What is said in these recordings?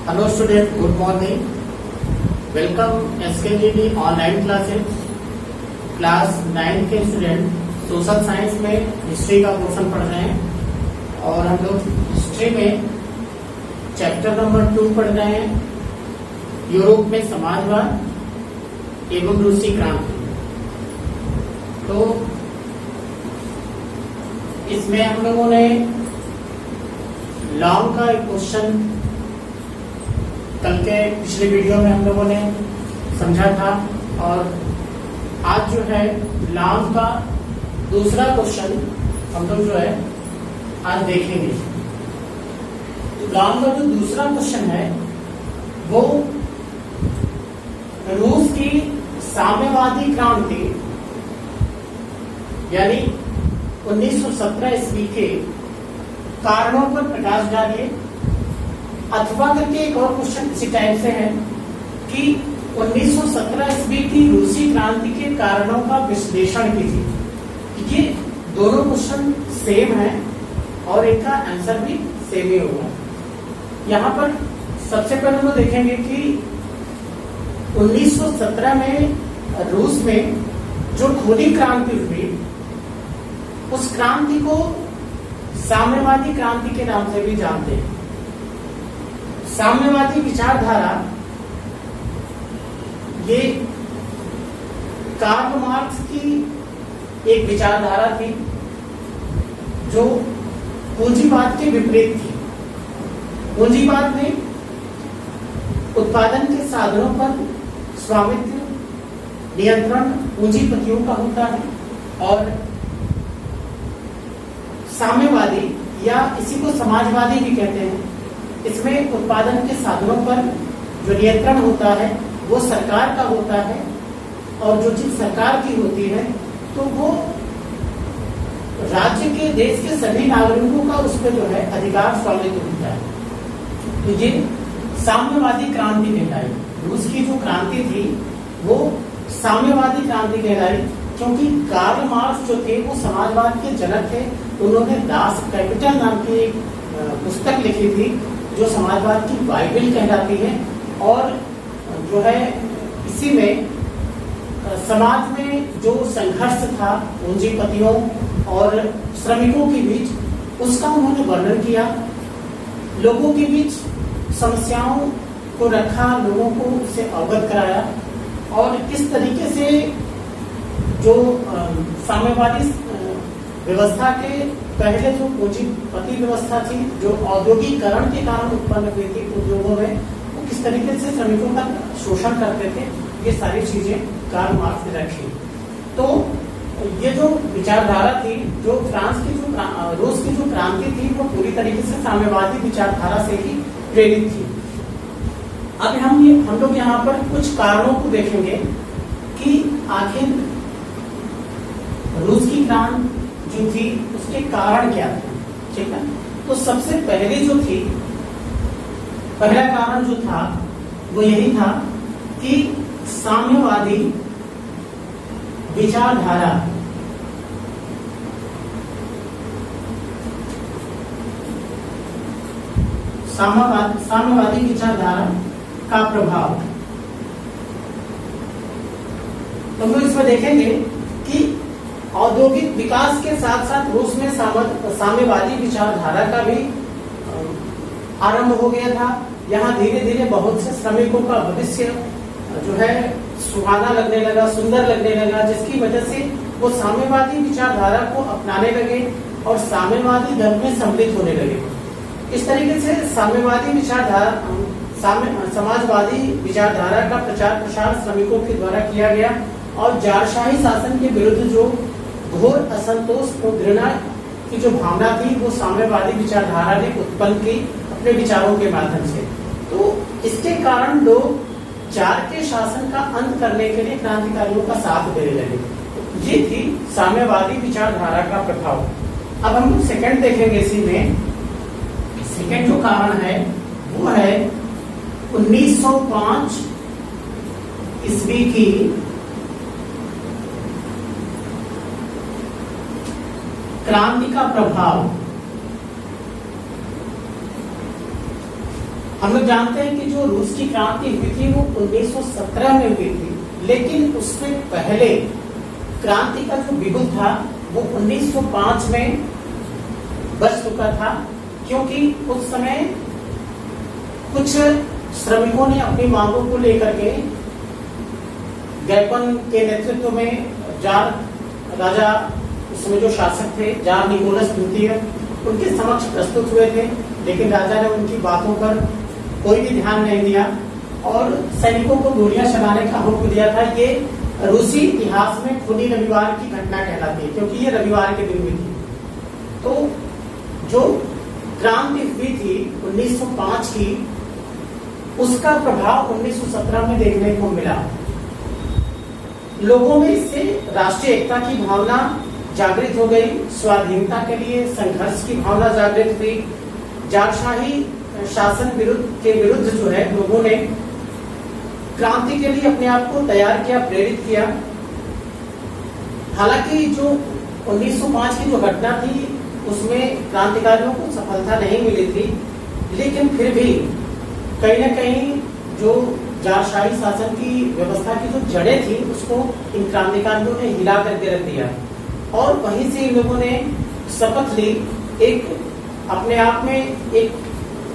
Hello student, good morning. Welcome SKGD online classes. Class 9 के student social science में history का portion पढ़ रहे हैं और हम लोग हिस्ट्री में चैप्टर नंबर 2 पढ़ रहे हैं, यूरोप में समाजवाद एवं रूसी क्रांति। तो इसमें हम लोगों ने लॉन्ग का एक क्वेश्चन कल के पिछले वीडियो में हम लोगों ने समझा था और आज जो है लॉन्ग का दूसरा क्वेश्चन हम लोग जो है आज देखेंगे। लॉन्ग का जो दूसरा क्वेश्चन है वो रूस की साम्यवादी क्रांति यानी 1917 ईस्वी के कारणों पर प्रकाश डालिए, अथवा करके एक और क्वेश्चन इसी टाइप से है कि 1917 ईस्वी की रूसी क्रांति के कारणों का विश्लेषण कीजिए। ये दोनों क्वेश्चन सेम है और इनका आंसर भी सेम ही होगा। यहाँ पर सबसे पहले हम देखेंगे कि 1917 में रूस में जो खूनी क्रांति हुई उस क्रांति को साम्यवादी क्रांति के नाम से भी जानते हैं। साम्यवादी विचारधारा ये कार्ल मार्क्स की एक विचारधारा थी जो पूंजीवाद के विपरीत थी। पूंजीवाद में उत्पादन के साधनों पर स्वामित्व नियंत्रण पूंजीपतियों का होता है और साम्यवादी या इसी को समाजवादी भी कहते हैं, इसमें उत्पादन के साधनों पर जो नियंत्रण होता है वो सरकार का होता है और जो चीज सरकार की होती है तो वो राज्य के देश के सभी नागरिकों का उस पर जो है अधिकार स्वामित्व होता है। तो ये साम्यवादी क्रांति कहलाई। रूस की जो क्रांति थी वो साम्यवादी क्रांति कहलाई क्योंकि कार्ल मार्क्स जो थे वो समाजवाद के जनक थे। उन्होंने दास कैपिटल नाम की एक पुस्तक लिखी थी जो समाजवाद की बाइबल कहलाती है और जो है इसी में समाज में जो संघर्ष था पूंजीपतियों और श्रमिकों के बीच उसका उन्होंने वर्णन किया, लोगों के बीच समस्याओं को रखा, लोगों को उससे अवगत कराया और किस तरीके से जो साम्यवादी व्यवस्था के पहले जो पूंजीपति व्यवस्था थी जो औद्योगिकरण के कारण उत्पन्न हुई थी उद्योगों में, वो किस तरीके से श्रमिकों का शोषण करते थे, ये सारी चीजें कार्ल मार्क्स ने रखी। तो ये जो विचारधारा थी जो फ्रांस की जो रूस की जो क्रांति थी वो पूरी तरीके से साम्यवादी विचारधारा से ही प्रेरित थी। अब हम लोग यहाँ पर कुछ कारणों को देखेंगे कि आखिर रूस की क्रांति जो थी उसके कारण क्या थे। ठीक है, तो सबसे पहले जो थी पहला कारण जो था वो यही था कि साम्यवादी विचारधारा साम्यवादी विचारधारा का प्रभाव। तो हम लोग इसमें देखेंगे कि औद्योगिक विकास के साथ साथ रूस में साम्यवादी विचारधारा का भी आरंभ हो गया था। यहाँ धीरे धीरे बहुत से श्रमिकों का भविष्य जो है सुहाना लगने लगा, सुंदर लगने लगा, जिसकी वजह से वो साम्यवादी विचारधारा को अपनाने लगे और साम्यवादी धर्म में सम्मिलित होने लगे। इस तरीके से साम्यवादी विचारधारा समाजवादी विचारधारा का प्रचार प्रसार श्रमिकों के द्वारा किया गया और जारशाही शासन के विरुद्ध जो घोर असंतोष और घृणा की जो भावना थी वो साम्यवादी विचारधारा ने उत्पन्न की अपने विचारों के माध्यम से। तो इसके कारण लोग जार के शासन का अंत करने के लिए क्रांतिकारियों का साथ देने लगे। तो ये थी साम्यवादी विचारधारा का प्रभाव। अब हम सेकंड देखेंगे इसी में। सेकंड जो कारण है वो है 1905 ईस्वी की क्रांति का प्रभाव। हम लोग जानते हैं कि जो रूस की क्रांति हुई थी वो 1917 में हुई थी, लेकिन उससे पहले क्रांति का जो बिगुल था वो 1905 में बच चुका था, क्योंकि उस समय कुछ श्रमिकों ने अपनी मांगों को लेकर के गैपन के नेतृत्व में जार राजा, उस समय जो शासक थे जार निकोलस द्वितीय, उनके समक्ष प्रस्तुत हुए थे, लेकिन राजा ने उनकी बातों पर कोई भी ध्यान नहीं दिया और सैनिकों को गोलियां चलाने का हुक्म दिया था। ये रूसी इतिहास में खूनी रविवार की घटना कहलाती है, क्योंकि ये रविवार के दिन हुई थी। तो जो क्रांति हुई थी 1905 की, उसका प्रभाव 1917 में देखने को मिला। लोगों में इससे राष्ट्रीय एकता की भावना जागृत हो गई, स्वाधीनता के लिए संघर्ष की भावना जागृत हुई, जारशाही शासन के विरुद्ध जो है लोगों ने क्रांति के लिए अपने आप को तैयार किया, प्रेरित किया। हालांकि जो 1905 की जो घटना थी उसमें क्रांतिकारियों को सफलता नहीं मिली थी, लेकिन फिर भी कहीं न कहीं जो जारशाही शासन की व्यवस्था की जो जड़ें थी उसको इन क्रांतिकारियों ने हिला करके रख दिया और वहीं से इन लोगों ने शपथ ली, एक अपने आप में एक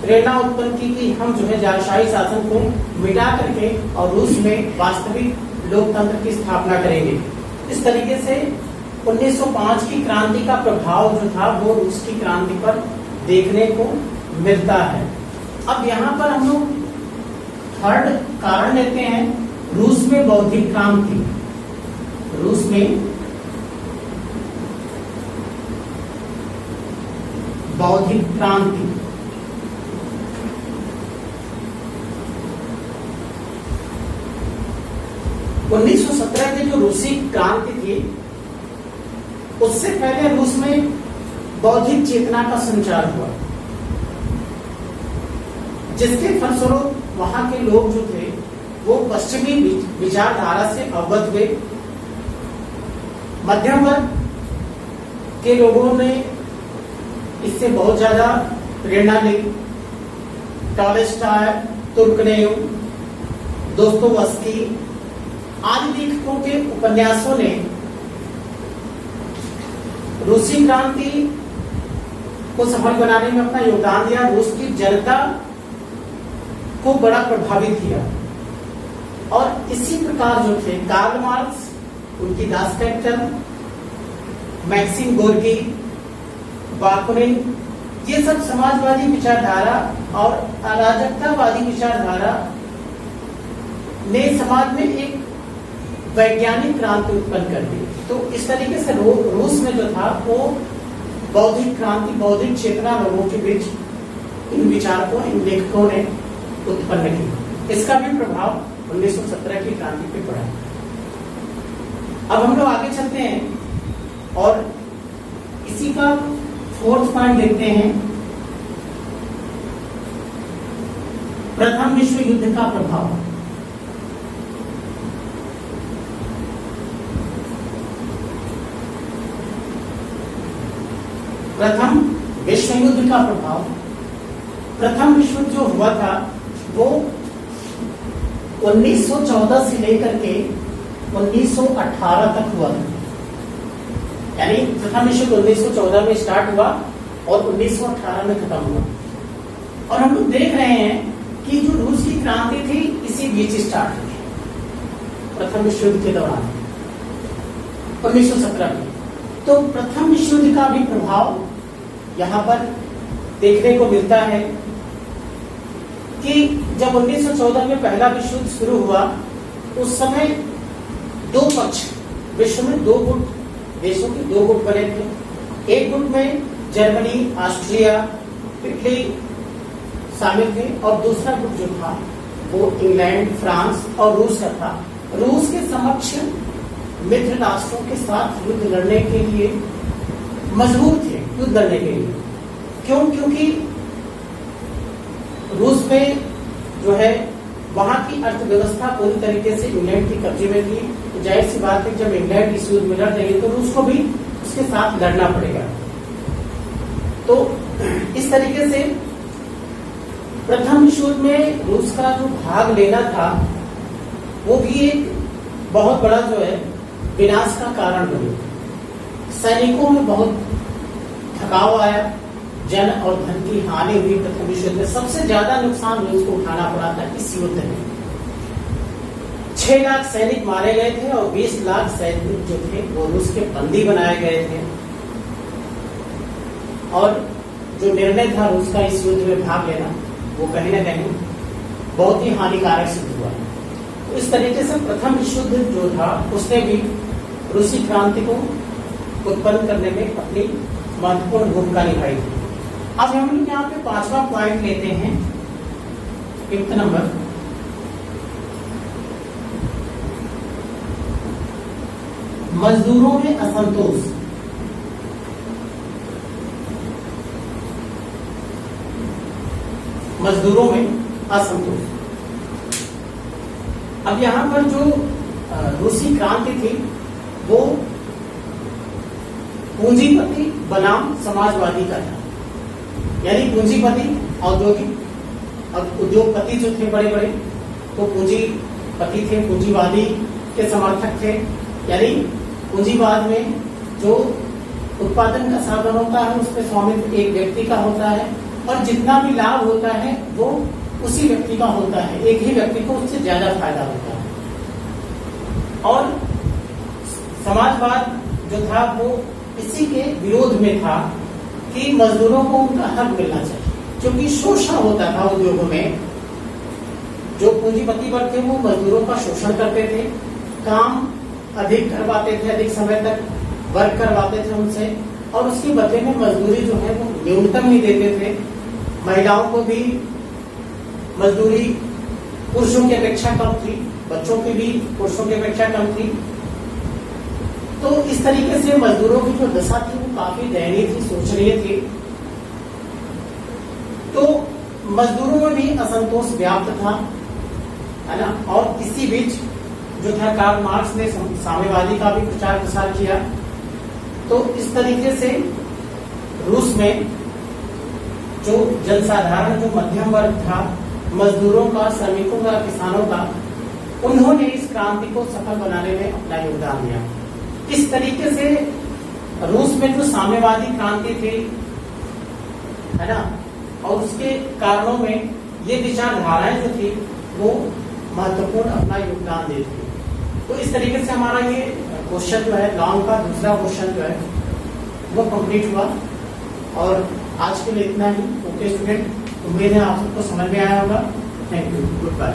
प्रेरणा उत्पन्न की कि हम जो है जारशाही शासन को मिटा करके और रूस में वास्तविक लोकतंत्र की स्थापना करेंगे। इस तरीके से 1905 की क्रांति का प्रभाव जो था वो रूस की क्रांति पर देखने को मिलता है। अब यहाँ पर हम लोग थर्ड कारण लेते हैं, रूस में बौद्धिक क्रांति। रूस में बौद्धिक क्रांति। उन्नीस 1917 की जो रूसी क्रांति थी उससे पहले रूस में बौद्धिक चेतना का संचार हुआ, जिसके फलस्वरूप वहां के लोग जो थे वो पश्चिमी विचारधारा से अवगत हुए। मध्यम वर्ग के लोगों ने इससे बहुत ज्यादा प्रेरणा ली। टॉलस्टॉय, तुर्गनेव, दोस्तोयेव्स्की आदि लेखकों के उपन्यासों ने रूसी क्रांति को सफल बनाने में अपना योगदान दिया, रूस की जनता को बड़ा प्रभावित किया। और इसी प्रकार जो थे कार्ल मार्क्स, उनकी Das Kapital, Maxim Gorky, Bakunin, ये सब समाजवादी विचारधारा और अराजकतावादी विचारधारा ने समाज में एक वैज्ञानिक क्रांति उत्पन्न कर दी। तो इस तरीके से रूस में जो था वो बौद्धिक क्रांति, बौद्धिक चेतना लोगों के बीच इन विचारकों, इन लेखकों ने उत्पन्न की। इसका भी प्रभाव 1917 की क्रांति पे पड़ा। अब हम लोग आगे चलते हैं और इसी का फोर्थ पॉइंट देखते हैं, प्रथम विश्व युद्ध का प्रभाव। प्रथम विश्व युद्ध का प्रभाव। प्रथम विश्व युद्ध जो हुआ था वो 1914 से लेकर के 1918 तक हुआ था। यानी प्रथम विश्व युद्ध 1914 में स्टार्ट हुआ और 1918 में खत्म हुआ। और हम लोग देख रहे हैं कि जो रूस की क्रांति थी इसी बीच स्टार्ट हुई, प्रथम विश्व युद्ध के दौरान 1917 में। तो प्रथम विश्व युद्ध का भी प्रभाव यहाँ पर देखने को मिलता है कि जब 1914 में पहला विश्व युद्ध शुरू हुआ उस समय दो पक्ष, विश्व में दो गुट, देशों के दो गुट बने थे। एक गुट में जर्मनी, ऑस्ट्रिया, इटली शामिल थे और दूसरा गुट जो था वो इंग्लैंड, फ्रांस और रूस का था। रूस के समक्ष मित्र राष्ट्रों के साथ युद्ध लड़ने के लिए मजबूर थे, युद्ध लड़ने के लिए। क्यों? क्योंकि रूस में जो है वहां की अर्थव्यवस्था पूरी तरीके से इंग्लैंड के कब्जे में थी। तो जाहिर सी बात है जब इंग्लैंड इस युद्ध में लड़ रही है तो रूस को भी उसके साथ लड़ना पड़ेगा। तो इस तरीके से प्रथम विश्व युद्ध में रूस का जो भाग लेना था वो भी एक बहुत बड़ा जो है विनाश का कारण बनी। सैनिकों में बहुत थकाव आया, जन और धन की हानि हुई। प्रथम विश्व युद्ध में सबसे ज्यादा नुकसान रूस को उठाना पड़ा था इस युद्ध में। 6 लाख सैनिक मारे गए थे और 20 लाख सैनिक जो थे वो रूस के बंदी बनाए गए थे। और जो निर्णय था रूस का इस युद्ध में भाग लेना वो कहीं ना कहीं बहुत ही हानिकारक सिद्ध हुआ। तो इस तरीके से प्रथम विश्व युद्ध जो था उसने भी रूसी क्रांति को उत्पन्न करने में अपनी महत्वपूर्ण भूमिका निभाई थी। अब हम लोग यहाँ पे 5वां पॉइंट लेते हैं, 5th नंबर। मजदूरों में असंतोष। मजदूरों में असंतोष। अब यहां पर जो रूसी क्रांति थी वो पूंजीपति बनाम समाजवादी का था। यानी पूंजीपति औद्योगिक, अब उद्योगपति जो थे बड़े बड़े तो पूंजीपति थे, पूंजीवादी के समर्थक थे। यानी पूंजीवाद में जो उत्पादन का साधन होता है उसमें स्वामित्व एक व्यक्ति का होता है और जितना भी लाभ होता है वो उसी व्यक्ति का होता है, एक ही व्यक्ति को उससे ज्यादा फायदा होता है। और समाजवाद जो था वो इसी के विरोध में था कि मजदूरों को उनका हक मिलना चाहिए, क्योंकि शोषण होता था उद्योगों में। जो पूंजीपति वर्ग थे वो मजदूरों का शोषण करते थे, काम अधिक करवाते थे, अधिक समय तक वर्क करवाते थे उनसे, और उसके बदले में मजदूरी जो है वो न्यूनतम ही देते थे। महिलाओं को भी मजदूरी पुरुषों की अपेक्षा कम थी, बच्चों की भी पुरुषों की अपेक्षा कम थी। तो इस तरीके से मजदूरों की जो दशा थी वो काफी दयनीय थी, शोचनीय थी। तो मजदूरों में भी असंतोष व्याप्त था, है ना। और इसी बीच जो था कार्ल मार्क्स ने साम्यवादी का भी प्रचार प्रसार किया। तो इस तरीके से रूस में जो जनसाधारण, जो मध्यम वर्ग था, मजदूरों का, श्रमिकों का, किसानों का, उन्होंने इस क्रांति को सफल बनाने में अपना योगदान दिया। इस तरीके से रूस में जो साम्यवादी क्रांति थी, है ना, और उसके कारणों में ये विचारधाराएं जो थी वो महत्वपूर्ण अपना योगदान देती थी। तो इस तरीके से हमारा ये क्वेश्चन जो है लॉन्ग का दूसरा क्वेश्चन जो है वो कंप्लीट हुआ। और आज के लिए इतना ही। ओके स्टूडेंट, उम्मीद है आप सबको समझ में आया होगा। Thank you, good bye.